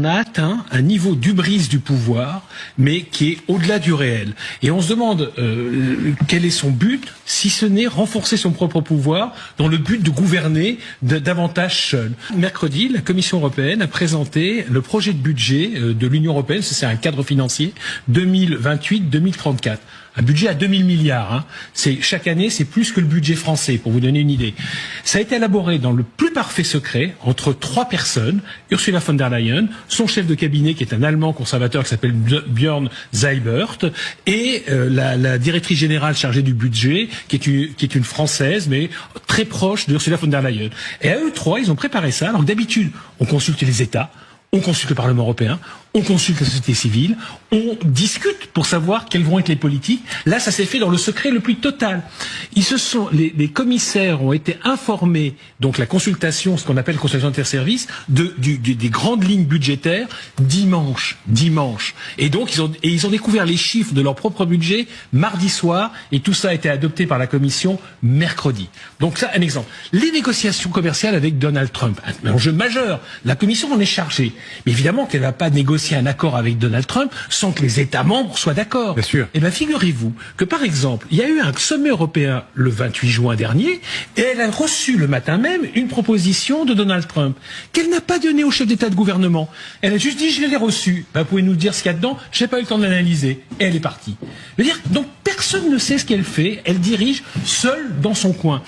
on a atteint un niveau d'hubris du pouvoir, mais qui est au-delà du réel. Et on se demande quel est son but, si ce n'est renforcer son propre pouvoir dans le but de gouverner davantage seul. Mercredi, la Commission européenne a présenté le projet de budget de l'Union européenne, c'est un cadre financier 2028-2034. Un budget à 2000 milliards. Hein. Chaque année, c'est plus que le budget français, pour vous donner une idée. Ça a été élaboré dans le plus parfait secret entre 3 personnes. Ursula von der Leyen, son chef de cabinet, qui est un Allemand conservateur qui s'appelle Björn Seibert, et la directrice générale chargée du budget, qui est une Française, mais très proche d'Ursula von der Leyen. Et à eux 3, ils ont préparé ça. Alors que d'habitude, on consulte les États, on consulte le Parlement européen, on consulte la société civile, on discute pour savoir quelles vont être les politiques. Là, ça s'est fait dans le secret le plus total. Les commissaires ont été informés, donc la consultation, ce qu'on appelle consultation interservices, des grandes lignes budgétaires dimanche. Et donc, ils ont découvert les chiffres de leur propre budget mardi soir, et tout ça a été adopté par la Commission mercredi. Donc ça, un exemple. Les négociations commerciales avec Donald Trump, un enjeu majeur. La Commission en est chargée. Mais évidemment qu'elle ne va pas négocier un accord avec Donald Trump sans que les États membres soient d'accord. Bien sûr. Eh bien, figurez-vous que, par exemple, il y a eu un sommet européen le 28 juin dernier, et elle a reçu le matin même une proposition de Donald Trump, qu'elle n'a pas donnée au chef d'État de gouvernement. Elle a juste dit, je l'ai reçue. Ben, vous pouvez nous dire ce qu'il y a dedans? Je n'ai pas eu le temps de l'analyser. Et elle est partie. Je veux dire, donc, personne ne sait ce qu'elle fait. Elle dirige seule dans son coin.